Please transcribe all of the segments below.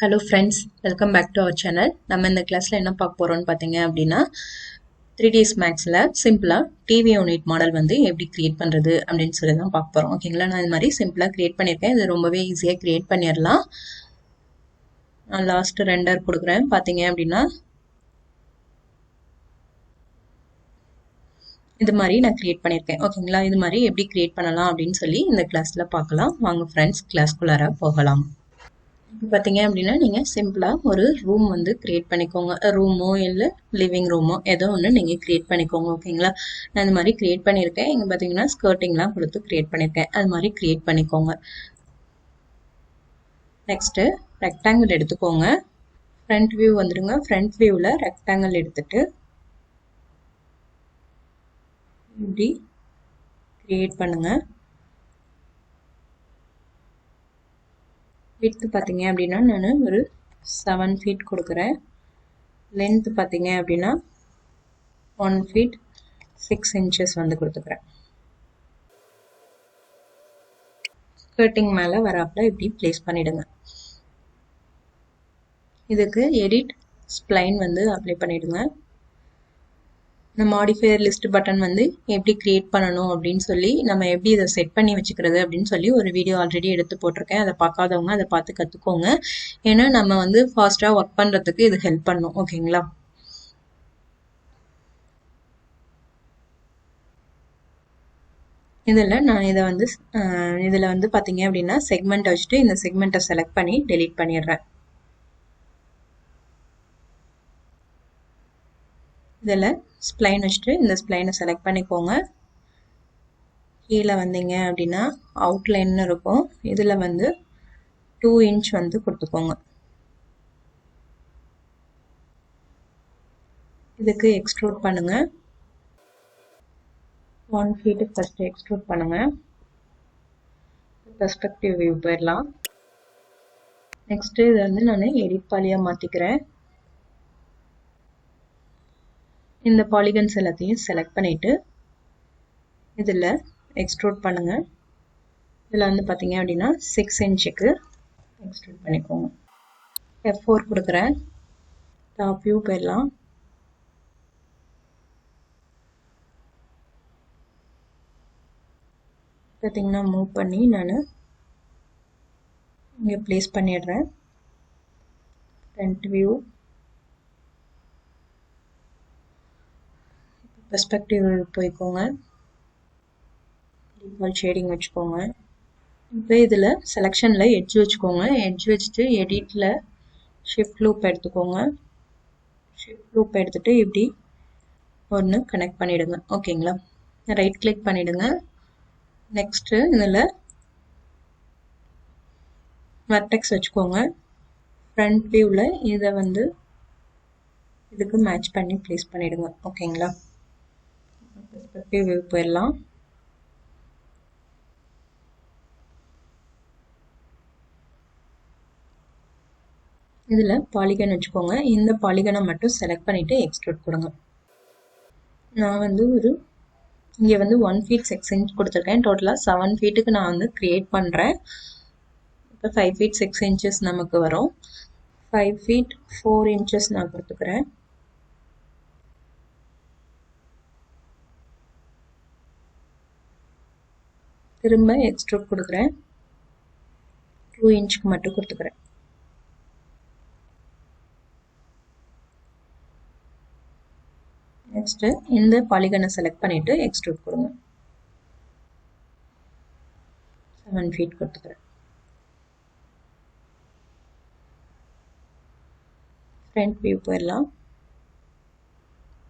Hello friends, welcome back to our channel. நம்ம இந்த கிளாஸ்ல என்ன பார்க்க போறோம்னு பாத்தீங்க அப்படின்னா 3ds Maxல சிம்பிளா டிவி யூனிட் மாடல் வந்து எப்படி கிரியேட் பண்றது அப்படின்னு சொல்லி தான் பார்க்க போறோம். ஓகேங்களா, நான் இந்த மாதிரி சிம்பிளா கிரியேட் பண்ணிருக்கேன். இது ரொம்பவே ஈஸியா கிரியேட் பண்ணிடலாம். நான் லாஸ்ட் ரெண்டர் கொடுக்குறேன். பாத்தீங்க அப்படின்னா இது மாதிரி நான் கிரியேட் பண்ணிருக்கேன். ஓகேங்களா, இது மாதிரி எப்படி கிரியேட் பண்ணலாம் அப்படின்னு சொல்லி இந்த கிளாஸ்ல பார்க்கலாம். வாங்க ஃப்ரெண்ட்ஸ், கிளாஸ்க்குள்ளார போகலாம். இப்போ பார்த்தீங்க அப்படின்னா நீங்கள் சிம்பிளாக ஒரு ரூம் வந்து க்ரியேட் பண்ணிக்கோங்க. ரூமோ இல்லை லிவிங் ரூமோ ஏதோ ஒன்று நீங்கள் க்ரியேட் பண்ணிக்கோங்க. ஓகேங்களா, நான் இந்த மாதிரி க்ரியேட் பண்ணியிருக்கேன். இங்கே பார்த்தீங்கன்னா ஸ்கர்ட்டிங்லாம் கொடுத்து க்ரியேட் பண்ணியிருக்கேன். அது மாதிரி க்ரியேட் பண்ணிக்கோங்க. நெக்ஸ்ட்டு ரெக்டாங்கிள் எடுத்துக்கோங்க. ஃப்ரண்ட் வியூ வந்துடுங்க. ஃப்ரண்ட் வியூவில் ரெக்டாங்கிள் எடுத்துட்டு இப்படி க்ரியேட் பண்ணுங்கள். விட்த் பார்த்தீங்க அப்படின்னா நான் ஒரு 7 feet கொடுக்குறேன். லென்த் பார்த்தீங்க அப்படின்னா 1 feet 6 inches வந்து கொடுத்துக்கிறேன். ஸ்கர்ட்டிங் மேலே வராப்பில் இப்படி பிளேஸ் பண்ணிடுங்க. இதுக்கு எடிட் ஸ்ப்ளைன் வந்து அப்ளை பண்ணிடுங்க. இந்த மாடிஃபையர் லிஸ்ட் பட்டன் வந்து எப்படி கிரியேட் பண்ணணும் அப்படின்னு சொல்லி நம்ம எப்படி இதை செட் பண்ணி வச்சுக்கிறது அப்படின்னு சொல்லி ஒரு வீடியோ ஆல்ரெடி எடுத்து போட்டிருக்கேன். அதை பார்க்காதவங்க அதை பார்த்து கற்றுக்கோங்க. ஏன்னா நம்ம வந்து ஃபாஸ்ட்டாக ஒர்க் பண்ணுறதுக்கு இது ஹெல்ப் பண்ணும். ஓகேங்களா, இதில் நான் இதில் வந்து பார்த்தீங்க அப்படின்னா செக்மெண்ட் வச்சுட்டு இந்த செக்மெண்ட்டை செலக்ட் பண்ணி டெலீட் பண்ணிடுறேன். இதில் ஸ்ப்ளைன் வச்சுட்டு இந்த ஸ்ப்ளைனை செலக்ட் பண்ணிக்கோங்க. கீழே வந்தீங்க அப்படின்னா அவுட்லைன் இருக்கும். இதில் வந்து 2 inch வந்து கொடுத்துக்கோங்க. இதுக்கு எக்ஸ்ட்ரூட் பண்ணுங்க. 1 feet ஃபர்ஸ்ட் எக்ஸ்ட்ரூட் பண்ணுங்க. பெர்ஸ்பெக்டிவ் வியூ போயிடலாம். நெக்ஸ்ட் இதை வந்து நான் எடிட் பாலியாக மாற்றிக்கிறேன். இந்த பாலிகன்ஸ் எல்லாத்தையும் செலக்ட் பண்ணிட்டு இதில் எக்ஸ்ட்ரூட் பண்ணுங்க. இதில் வந்து பார்த்தீங்க அப்படின்னா 6 inchக்கு எக்ஸ்ட்ரூட் பண்ணிக்கோங்க. F4 கொடுக்குறேன். டாப் வியூ போயிடலாம். பார்த்தீங்கன்னா மூவ் பண்ணி நான் இங்கே பிளேஸ் பண்ணிடுறேன். ஃப்ரண்ட் வியூ பெர்ஸ்பெக்டிவ் போய்க்கோங்க. டிஃபால்ட் ஷேடிங் வச்சுக்கோங்க. இப்போ இதில் செலெக்ஷனில் எட்ஜ் வச்சுக்கோங்க. எட்ஜ் வச்சுட்டு எடிட்டில் ஷிஃப்ட் லூப் எடுத்துக்கோங்க. ஷிஃப்ட் லூப் எடுத்துகிட்டு இப்படி ஒன்று கனெக்ட் பண்ணிவிடுங்க. ஓகேங்களா, ரைட் கிளிக் பண்ணிவிடுங்க. நெக்ஸ்ட்டு இதில் வெர்டெக்ஸ் வச்சுக்கோங்க. ஃப்ரண்ட் வியூவில் இதை வந்து இதுக்கு மேட்ச் பண்ணி ப்ளேஸ் பண்ணிவிடுங்க. ஓகேங்களா, பெர்ஸ்பெக்டிவ் வியூ போயிடலாம். இதில் பாலிகன் வச்சுக்கோங்க. இந்த பாலிகனை மட்டும் செலக்ட் பண்ணிவிட்டு எக்ஸ்ட்ரூட் கொடுங்க. நான் வந்து இங்கே வந்து 1 feet 6 inch கொடுத்துருக்கேன். டோட்டலாக 7 feetக்கு நான் வந்து க்ரியேட் பண்ணுறேன். இப்போ 5 feet 6 inches நமக்கு வரும். 5 feet 4 inches நான் கொடுத்துக்கிறேன். திரும்ப எக்ஸ்ட்ரூட் கொடுக்குறேன். 2 inchக்கு மட்டும் கொடுத்துக்கிறேன். நெக்ஸ்ட்டு இந்த பாலிகனை செலக்ட் பண்ணிவிட்டு எக்ஸ்ட்ரூட் கொடுங்க. 7 feet கொடுத்துக்கிறேன். ஃப்ரண்ட் வியூ போயிடலாம்.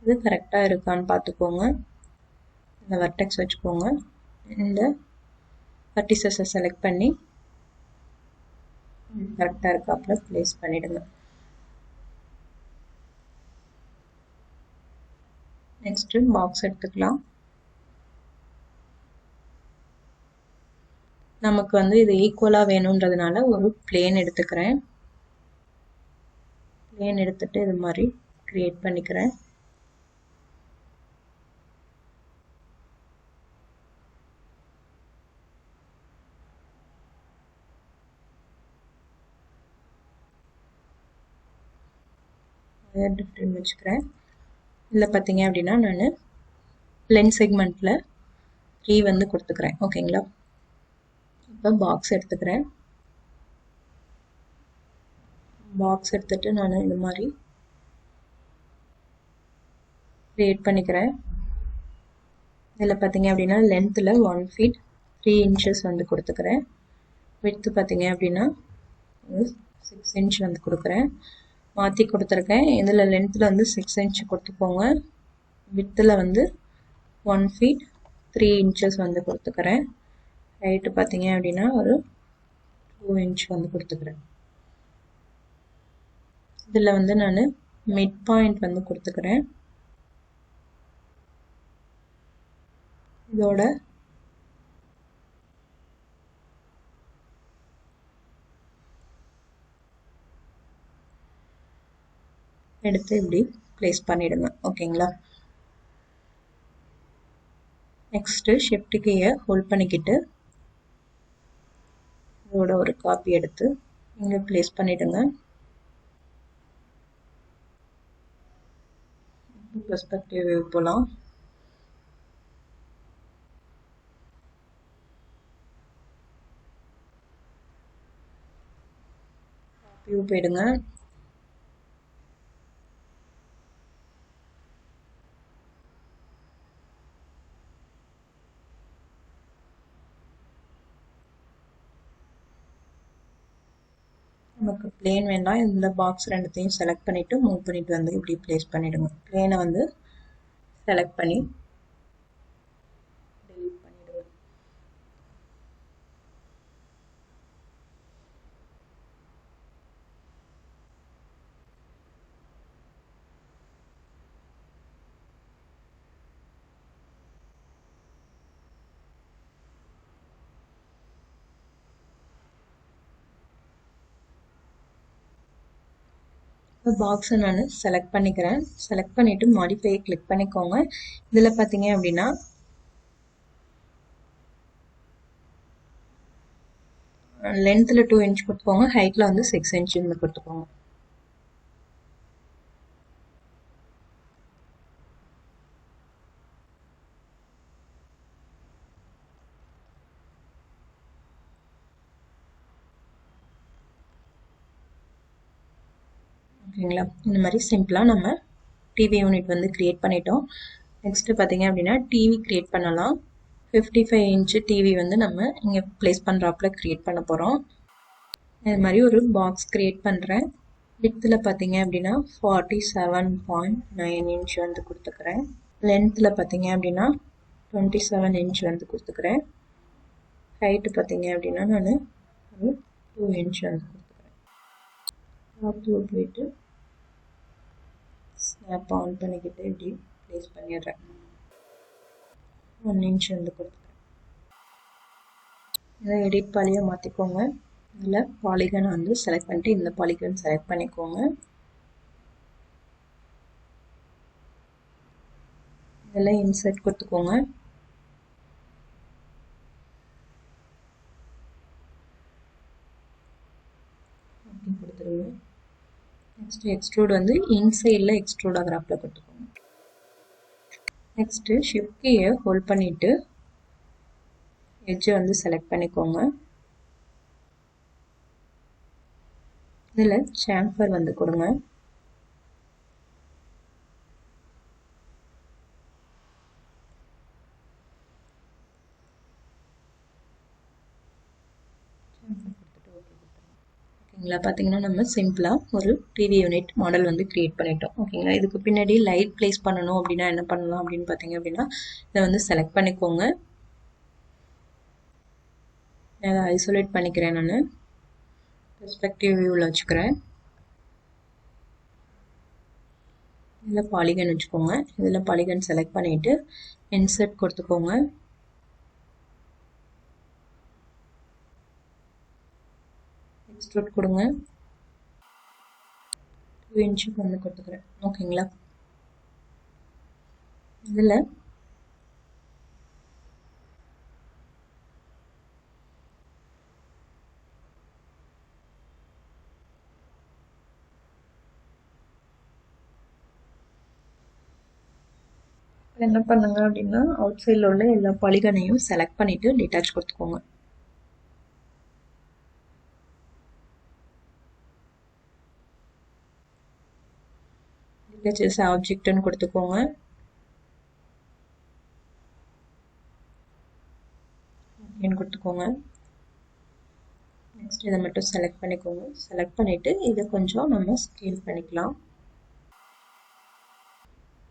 இது கரெக்டாக இருக்கான்னு பார்த்துக்கோங்க. இந்த வெர்டெக்ஸ் வச்சுக்கோங்க. இந்த வெர்டிசஸை செலக்ட் பண்ணி கரெக்டாக இருக்காப்புல ப்ளேஸ் பண்ணிவிடுங்க. நெக்ஸ்ட்டு பாக்ஸ் எடுத்துக்கலாம். நமக்கு வந்து இது ஈக்குவலாக வேணுன்றதுனால ஒரு பிளேன் எடுத்துக்கிறேன். பிளேன் எடுத்துட்டு இது மாதிரி கிரியேட் பண்ணிக்கிறேன். டிஃப்ரெண்ட் வச்சுக்கிறேன். இதில் பார்த்தீங்க அப்படின்னா நான் லென்ஸ் செக்மெண்ட்டில் 3 வந்து கொடுத்துக்கிறேன். ஓகேங்களா? இப்போ பாக்ஸ் எடுத்துக்கிறேன். பாக்ஸ் எடுத்துட்டு நான் இந்த மாதிரி கிரியேட் பண்ணிக்கிறேன். இதில் பார்த்தீங்க அப்படின்னா லென்த்தில் 1 feet 3 inches வந்து கொடுத்துக்கிறேன். விட்த்து பார்த்தீங்க அப்படின்னா 6 inch வந்து கொடுக்குறேன். மாற்றி கொடுத்துருக்கேன். இதில் லென்த்தில் வந்து 6 inch கொடுத்துக்கோங்க. வித்தில் வந்து 1 feet 3 inches வந்து கொடுத்துக்கிறேன். ஹைட்டு பார்த்தீங்க அப்படின்னா ஒரு 2 inch வந்து கொடுத்துக்கிறேன். இதில் வந்து நான் மிட் பாயிண்ட் வந்து கொடுத்துக்கிறேன். இதோட எடுத்து இப்படி பிளேஸ் பண்ணிடுங்க. ஓகேங்களா? நெக்ஸ்ட் ஷிஃப்ட் கீயை ஹோல்ட் பண்ணிக்கிட்டு இதோட ஒரு காப்பி எடுத்து இங்கே பிளேஸ் பண்ணிடுங்க. பெர்ஸ்பெக்டிவ் வியூ போகலாம். வியூ போயிடுங்க. நமக்கு பிளேன் வேண்டாம். இந்த பாக்ஸ் ரெண்டுத்தையும் செலக்ட் பண்ணிவிட்டு மூவ் பண்ணிவிட்டு வந்து இப்படி பிளேஸ் பண்ணிவிடுங்க. பிளேனை வந்து செலக்ட் பண்ணி டெலீட் பண்ணிவிடுங்க. பாக்ஸை நான் செலக்ட் பண்ணிக்கிறேன். செலக்ட் பண்ணிவிட்டு மாடிஃபையை கிளிக் பண்ணிக்கோங்க. இதில் பார்த்தீங்க அப்படின்னா லென்த்தில் 2 inch கொடுத்துக்கோங்க. ஹைட்டில் வந்து 6 inch இருந்து கொடுத்துக்கோங்க. ஓகேங்களா? இந்த மாதிரி சிம்பிளாக நம்ம டிவி யூனிட் வந்து கிரியேட் பண்ணிட்டோம். நெக்ஸ்ட்டு பார்த்தீங்க அப்படின்னா டிவி கிரியேட் பண்ணலாம். 55 inch டிவி வந்து நம்ம இங்கே பிளேஸ் பண்ணுறாப்புல கிரியேட் பண்ண போகிறோம். இது மாதிரி ஒரு பாக்ஸ் கிரியேட் பண்ணுறேன். வித்தில் பார்த்தீங்க அப்படின்னா 47.9 inch வந்து கொடுத்துக்கிறேன். லென்த்தில் பார்த்தீங்க அப்படின்னா 27 inch வந்து கொடுத்துக்கிறேன். ஹைட்டு பார்த்தீங்க அப்படின்னா நான் ஒரு 2 inch வந்து கொடுத்துக்கிறேன். டாப்பில் போயிட்டு ஸ்னாப் ஆன் பண்ணிக்கிட்டு இப்படி ப்ளேஸ் பண்ணிடுறேன். 1 inch வந்து கொடுத்துக்கிறேன். இதை எடிட் பாலியாக மாற்றிக்கோங்க. இதில் பாலிகன் வந்து செலக்ட் பண்ணிட்டு இந்த பாலிகன் செலக்ட் பண்ணிக்கோங்க. இதில் இன்சர்ட் கொடுத்துக்கோங்க. அப்படி கொடுத்துருங்க. நெக்ஸ்ட் எக்ஸ்ட்ரூட் வந்து இன்சைடில் எக்ஸ்ட்ரூட் ஆகிறாப்பில் கொடுத்துக்கோங்க. நெக்ஸ்ட்டு ஷிஃப்ட் கீயை ஹோல்ட் பண்ணிவிட்டு எட்ஜை வந்து செலக்ட் பண்ணிக்கோங்க. இதில் சாம்பர் வந்து கொடுங்க. ஓகேங்களா? பார்த்தீங்கன்னா நம்ம சிம்பிளாக ஒரு டிவி யூனிட் மாடல் வந்து கிரியேட் பண்ணிட்டோம். ஓகேங்களா? இதுக்கு பின்னாடி லைட் பிளேஸ் பண்ணணும் அப்படின்னா என்ன பண்ணலாம் அப்படின்னு பார்த்தீங்க அப்படின்னா இதை வந்து செலக்ட் பண்ணிக்கோங்க. அதை ஐசோலேட் பண்ணிக்கிறேன். நான் பெர்ஸ்பெக்டிவ் வியூவில் வச்சுக்கிறேன். இதில் பாலிகன் வச்சுக்கோங்க. இதில் பாலிகன் செலக்ட் பண்ணிவிட்டு இன்சர்ட் கொடுத்துக்கோங்க. எக்ஸ்ட்ரூட் கொடுங்க. 2 inch வந்து கொடுத்துக்கிறேன். ஓகேங்களா? இதில் என்ன பண்ணுங்க அப்படின்னா அவுட் சைடில் உள்ள எல்லா பாலிகனையும் செலக்ட் பண்ணிவிட்டு டிட்டாச் கொடுத்துக்கோங்க. டிட்டாச் ஆப்ஜெக்ட்னு கொடுத்துக்கோங்க. கொடுத்துக்கோங்க. நெக்ஸ்ட் இதை மட்டும் செலக்ட் பண்ணிக்கோங்க. செலக்ட் பண்ணிவிட்டு இதை கொஞ்சம் நம்ம ஸ்கேல் பண்ணிக்கலாம்.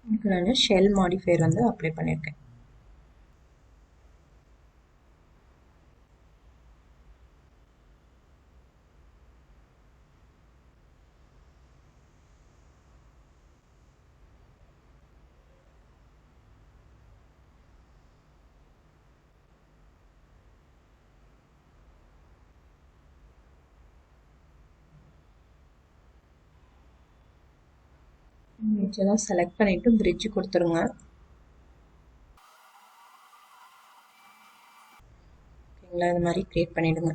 இதுக்கு நான் ஷெல் மாடிஃபையர் வந்து அப்ளை பண்ணியிருக்கேன். இதெல்லாம் செலக்ட் பண்ணிவிட்டு பிரிட்ஜ் கொடுத்துருங்க. ஓகேங்களா, இது மாதிரி கிரியேட் பண்ணிவிடுங்க.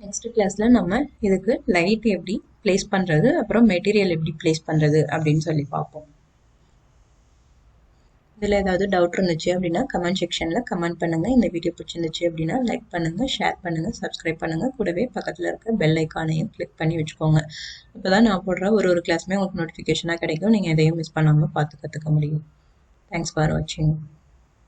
நெக்ஸ்ட் கிளாஸில் நம்ம இதுக்கு லைட் எப்படி பிளேஸ் பண்ணுறது, அப்புறம் மெட்டீரியல் எப்படி பிளேஸ் பண்ணுறது அப்படின்னு சொல்லி பார்ப்போம். இதில் ஏதாவது டவுட் இருந்துச்சு அப்படின்னா கமெண்ட் செக்ஷனில் கமெண்ட் பண்ணுங்கள். இந்த வீடியோ பிடிச்சிருந்துச்சு அப்படின்னா லைக் பண்ணுங்கள், ஷேர் பண்ணுங்கள், சப்ஸ்கிரைப் பண்ணுங்கள். கூடவே பக்கத்தில் இருக்க பெல் ஐக்கானையும் கிளிக் பண்ணி வச்சுக்கோங்க. அப்போ தான் நான் போடுற ஒரு கிளாஸுமே உங்களுக்கு நோட்டிஃபிகேஷனாக கிடைக்கும். நீங்கள் எதையும் மிஸ் பண்ணாமல் பார்த்து கற்றுக்க முடியும். தேங்க்ஸ் ஃபார் வாட்சிங்.